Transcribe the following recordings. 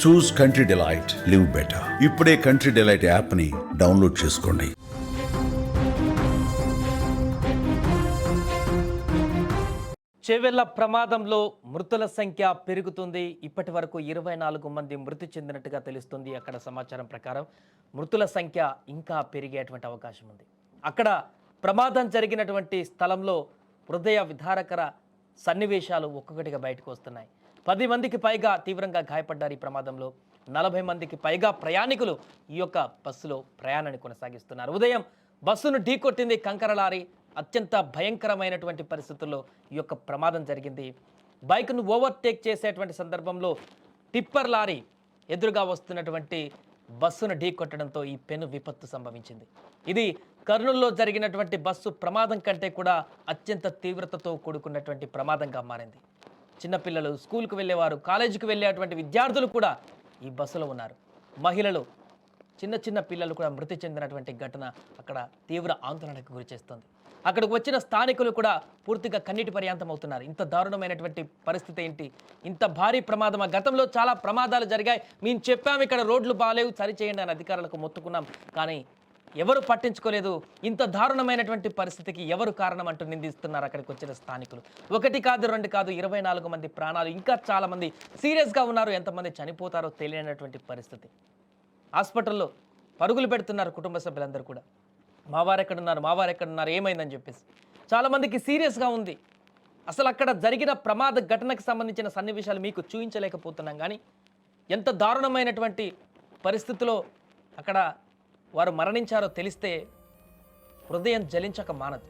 చూస్ country delight, live better. ఇప్పుడే country delight app ని download చేసుకోండి. చేవెళ్ల ప్రమాదంలో మృతుల సంఖ్య పెరుగుతుంది. ఇప్పటి వరకు 24 మంది మృతి చెందినట్టుగా తెలుస్తుంది. అక్కడ సమాచారం ప్రకారం మృతుల సంఖ్య ఇంకా పెరిగేటువంటి అవకాశం ఉంది. అక్కడ ప్రమాదం జరిగినటువంటి స్థలంలో హృదయ విదారకర సన్నివేశాలు ఒక్కొక్కటిగా బయటకు వస్తున్నాయి. 10 మందికి పైగా తీవ్రంగా గాయపడ్డారు ఈ ప్రమాదంలో. 40 మందికి పైగా ప్రయాణికులు ఈ యొక్క బస్సులో ప్రయాణాన్ని కొనసాగిస్తున్నారు. ఉదయం బస్సును ఢీకొట్టింది కంకర లారీ. అత్యంత భయంకరమైనటువంటి పరిస్థితుల్లో ఈ యొక్క ప్రమాదం జరిగింది. బైక్ను ఓవర్టేక్ చేసేటువంటి సందర్భంలో టిప్పర్ లారీ ఎదురుగా వస్తున్నటువంటి బస్సును ఢీకొట్టడంతో ఈ పెను విపత్తు సంభవించింది. ఇది కర్నూలులో జరిగినటువంటి బస్సు ప్రమాదం కంటే కూడా అత్యంత తీవ్రతతో కూడుకున్నటువంటి ప్రమాదంగా మారింది. చిన్నపిల్లలు, స్కూల్కి వెళ్ళేవారు, కాలేజీకి వెళ్ళేటువంటి విద్యార్థులు కూడా ఈ బస్సులో ఉన్నారు. మహిళలు, చిన్న పిల్లలు కూడా మృతి చెందినటువంటి ఘటన అక్కడ తీవ్ర ఆందోళనకు గురి చేస్తుంది. అక్కడికి వచ్చిన స్థానికులు కూడా పూర్తిగా కన్నీటి పర్యాంతం అవుతున్నారు. ఇంత దారుణమైనటువంటి పరిస్థితి ఏంటి? ఇంత భారీ ప్రమాదమా? గతంలో చాలా ప్రమాదాలు జరిగాయి, మేము చెప్పాము ఇక్కడ రోడ్లు బాగాలేవు, సరిచేయండి అని అధికారులకు మొత్తుకున్నాం, కానీ ఎవరు పట్టించుకోలేదు. ఇంత దారుణమైనటువంటి పరిస్థితికి ఎవరు కారణం అంటూ నిందిస్తున్నారు అక్కడికి వచ్చిన స్థానికులు. 1 కాదు 2 కాదు 24 మంది ప్రాణాలు, ఇంకా చాలా మంది సీరియస్గా ఉన్నారు. ఎంతమంది చనిపోతారో తెలియనటువంటి పరిస్థితి. హాస్పిటల్లో పరుగులు పెడుతున్నారు కుటుంబ సభ్యులందరూ కూడా. మా వారు ఎక్కడున్నారు, ఏమైందని చెప్పేసి. చాలామందికి సీరియస్గా ఉంది. అసలు అక్కడ జరిగిన ప్రమాద ఘటనకు సంబంధించిన సన్నివేశాలు మీకు చూపించలేకపోతున్నాం, కానీ ఎంత దారుణమైనటువంటి పరిస్థితిలో అక్కడ వారు మరణించారో తెలిస్తే హృదయం జలించక మానదు.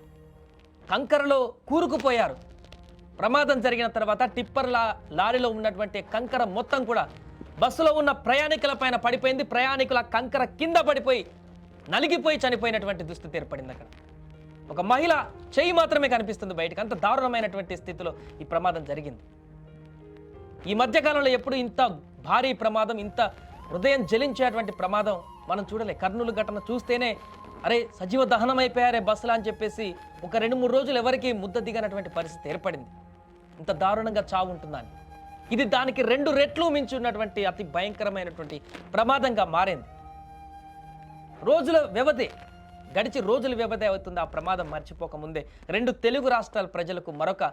కంకరలో కూరుకుపోయారు. ప్రమాదం జరిగిన తర్వాత టిప్పర్ లారీలో ఉన్నటువంటి కంకర మొత్తం కూడా బస్సులో ఉన్న ప్రయాణికుల పైన పడిపోయింది. ప్రయాణికుల కంకర కింద పడిపోయి నలిగిపోయి చనిపోయినటువంటి దుస్థితి ఏర్పడింది. అక్కడ ఒక మహిళ చెయ్యి మాత్రమే కనిపిస్తుంది బయటకు. అంత దారుణమైనటువంటి స్థితిలో ఈ ప్రమాదం జరిగింది. ఈ మధ్యకాలంలో ఎప్పుడు ఇంత భారీ ప్రమాదం, ఇంత హృదయం జలించేటువంటి ప్రమాదం మనం చూడలే. కర్నూలు ఘటన చూస్తేనే అరే సజీవ దహనం అయిపోయారే బస్సులా అని చెప్పేసి ఒక 2-3 రోజులు ఎవరికి ముద్ద దిగనటువంటి పరిస్థితి ఏర్పడింది. ఇంత దారుణంగా చావు ఉంటుందని. ఇది దానికి 2 రెట్లు మించి ఉన్నటువంటి అతి భయంకరమైనటువంటి ప్రమాదంగా మారింది. గడిచి రోజుల వ్యవధి అవుతుంది ఆ ప్రమాదం మర్చిపోకముందే 2 తెలుగు రాష్ట్రాల ప్రజలకు మరొక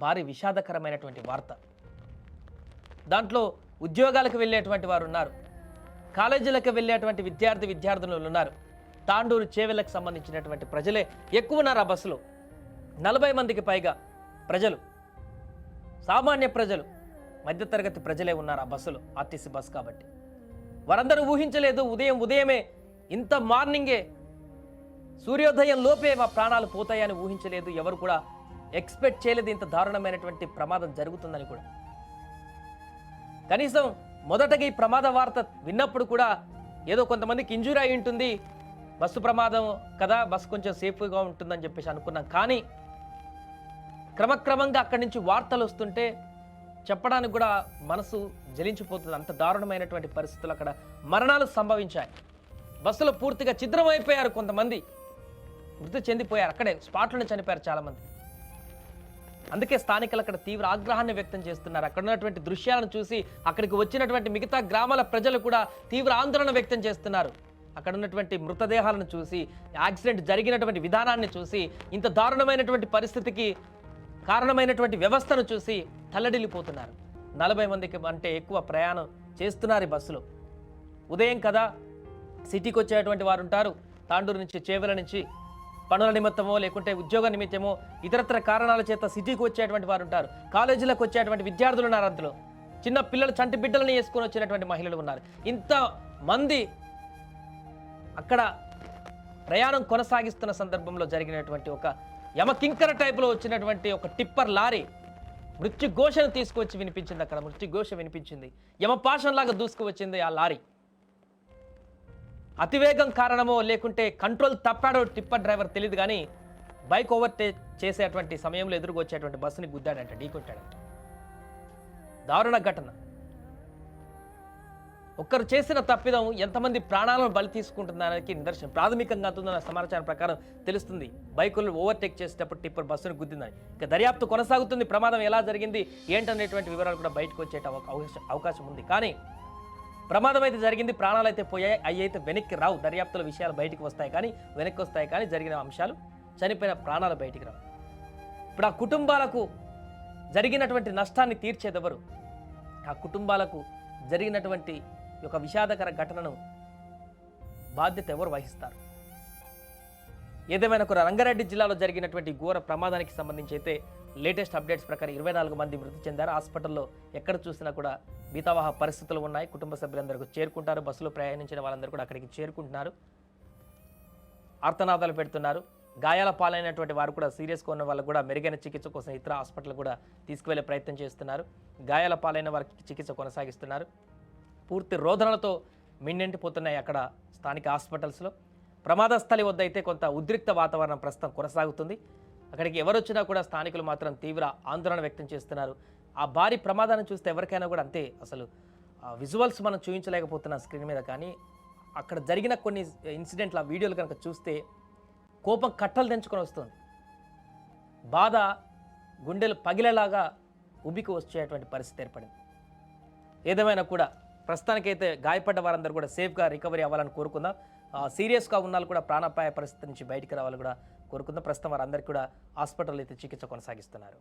భారీ విషాదకరమైనటువంటి వార్త. దాంట్లో ఉద్యోగాలకు వెళ్ళేటువంటి వారు ఉన్నారు, కాలేజీలకు వెళ్ళేటువంటి విద్యార్థులు ఉన్నారు. తాండూరు చేవెళ్లకు సంబంధించినటువంటి ప్రజలే ఎక్కువ ఉన్నారు ఆ బస్సులో. 40 మందికి పైగా ప్రజలు, సామాన్య ప్రజలు, మధ్యతరగతి ప్రజలే ఉన్నారు ఆ బస్సులో. ఆర్టీసీ బస్ కాబట్టి వారందరూ ఊహించలేదు. ఉదయమే ఇంత మార్నింగే సూర్యోదయం లోపే మా ప్రాణాలు పోతాయని ఊహించలేదు. ఎవరు కూడా ఎక్స్పెక్ట్ చేయలేదు ఇంత దారుణమైనటువంటి ప్రమాదం జరుగుతుందని కూడా. కనీసం మొదటగా ఈ ప్రమాద వార్త విన్నప్పుడు కూడా ఏదో కొంతమందికి ఇంజూరీ అయి ఉంటుంది, బస్సు ప్రమాదం కదా, బస్సు కొంచెం సేఫ్గా ఉంటుందని చెప్పేసి అనుకున్నాం. కానీ క్రమక్రమంగా అక్కడి నుంచి వార్తలు వస్తుంటే చెప్పడానికి కూడా మనసు జలించిపోతుంది. అంత దారుణమైనటువంటి పరిస్థితులు అక్కడ మరణాలు సంభవించాయి. బస్సులో పూర్తిగా ఛిద్రమైపోయారు. కొంతమంది మృతి చెందిపోయారు, అక్కడే స్పాట్లోనే చనిపోయారు చాలామంది. అందుకే స్థానికులు అక్కడ తీవ్ర ఆగ్రహాన్ని వ్యక్తం చేస్తున్నారు. అక్కడ ఉన్నటువంటి దృశ్యాలను చూసి అక్కడికి వచ్చినటువంటి మిగతా గ్రామాల ప్రజలు కూడా తీవ్ర ఆందోళన వ్యక్తం చేస్తున్నారు. అక్కడ ఉన్నటువంటి మృతదేహాలను చూసి, యాక్సిడెంట్ జరిగినటువంటి విధానాన్ని చూసి, ఇంత దారుణమైనటువంటి పరిస్థితికి కారణమైనటువంటి వ్యవస్థను చూసి తల్లడిల్లిపోతున్నారు. 40 మందికి అంటే ఎక్కువ ప్రయాణం చేస్తున్నారు ఈ బస్సులో. ఉదయం కదా, సిటీకి వచ్చేటువంటి వారు ఉంటారు. తాండూరు నుంచి, చేవెల నుంచి పనుల నిమిత్తమో లేకుంటే ఉద్యోగ నిమిత్తమో ఇతరత్ర కారణాల చేత సిటీకి వచ్చేటువంటి వారు ఉంటారు. కాలేజీలకు వచ్చేటువంటి విద్యార్థులు ఉన్నారు. అందులో చిన్న పిల్లలు, చంటి బిడ్డలను వేసుకొని వచ్చినటువంటి మహిళలు ఉన్నారు. ఇంత మంది అక్కడ ప్రయాణం కొనసాగిస్తున్న సందర్భంలో జరిగినటువంటి ఒక యమకింకర టైపులో వచ్చినటువంటి ఒక టిప్పర్ లారీ మృత్యుఘోషను తీసుకొచ్చి వినిపించింది. అక్కడ మృత్యుఘోష వినిపించింది. యమపాశంలాగా దూసుకువచ్చింది ఆ లారీ. అతివేగం కారణమో లేకుంటే కంట్రోల్ తప్పాడో టిప్పర్ డ్రైవర్ తెలియదు, కానీ బైక్ ఓవర్టేక్ చేసేటువంటి సమయంలో ఎదురుగా వచ్చేటువంటి బస్సుని గుద్దాడంట, ఢీకొట్టాడంట. దారుణ ఘటన. ఒక్కరు చేసిన తప్పిదం ఎంతమంది ప్రాణాలను బలి తీసుకుంటున్నానికి నిదర్శనం. ప్రాథమికంగా అందుతున్న సమాచారం ప్రకారం తెలుస్తుంది బైకులు ఓవర్టేక్ చేసేటప్పుడు టిప్పర్ బస్సును గుద్దిందని. ఇక దర్యాప్తు కొనసాగుతుంది. ప్రమాదం ఎలా జరిగింది ఏంటనేటువంటి వివరాలు కూడా బయటకు వచ్చే అవకాశం ఉంది. కానీ ప్రమాదం అయితే జరిగింది, ప్రాణాలు అయితే పోయాయి, అవి అయితే వెనక్కి రావు. దర్యాప్తుల విషయాలు బయటికి వస్తాయి కానీ వెనక్కి వస్తాయి కానీ జరిగిన అంశాలు, చనిపోయిన ప్రాణాలు బయటికి రావు. ఇప్పుడు ఆ కుటుంబాలకు జరిగినటువంటి నష్టాన్ని తీర్చేదెవరు? ఆ కుటుంబాలకు జరిగినటువంటి ఒక విషాదకర ఘటనను బాధ్యత ఎవరు వహిస్తారు? ఏదేమైనా కూడా రంగారెడ్డి జిల్లాలో జరిగినటువంటి ఘోర ప్రమాదానికి సంబంధించి అయితే లేటెస్ట్ అప్డేట్స్ ప్రకారం 24 మంది మృతి చెందారు. హాస్పిటల్లో ఎక్కడ చూసినా కూడా బీతావాహ పరిస్థితులు ఉన్నాయి. కుటుంబ సభ్యులందరూ చేరుకుంటారు. బస్సులో ప్రయాణించిన వాళ్ళందరూ కూడా అక్కడికి చేరుకుంటున్నారు, ఆర్తనాదాలు పెడుతున్నారు. గాయాల పాలైనటువంటి వారు కూడా సీరియస్గా ఉన్న వాళ్ళు కూడా మెరుగైన చికిత్స కోసం ఇతర హాస్పిటల్ కూడా తీసుకువెళ్లే ప్రయత్నం చేస్తున్నారు. గాయాల పాలైన వారికి చికిత్స కొనసాగిస్తున్నారు. పూర్తి రోదనలతో మిన్నెంటిపోతున్నాయి అక్కడ స్థానిక హాస్పిటల్స్లో. ప్రమాద స్థలి వద్ద అయితే కొంత ఉద్రిక్త వాతావరణం ప్రస్తుతం కొనసాగుతుంది. అక్కడికి ఎవరు వచ్చినా కూడా స్థానికులు మాత్రం తీవ్ర ఆందోళన వ్యక్తం చేస్తున్నారు. ఆ భారీ ప్రమాదాన్ని చూస్తే ఎవరికైనా కూడా అంతే, అసలు విజువల్స్ మనం చూపించలేకపోతున్నాం స్క్రీన్ మీద, కానీ అక్కడ జరిగిన కొన్ని ఇన్సిడెంట్లు ఆ వీడియోలు కనుక చూస్తే కోపం కట్టలు తెంచుకొని వస్తుంది. బాధ గుండెలు పగిలేలాగా ఉబికి వచ్చేటువంటి పరిస్థితి ఏర్పడింది. ఏదేమైనా కూడా ప్రస్తుతానికైతే గాయపడ్డ వారందరూ కూడా సేఫ్గా రికవరీ అవ్వాలని కోరుకుందాం. సీరియస్గా ఉన్న వాళ్ళు కూడా ప్రాణాపాయ పరిస్థితి నుంచి బయటికి రావాలని కూడా కోరుకుందాం. ప్రస్తుతం వారందరికీ కూడా హాస్పిటల్ అయితే చికిత్స కొనసాగిస్తున్నారు.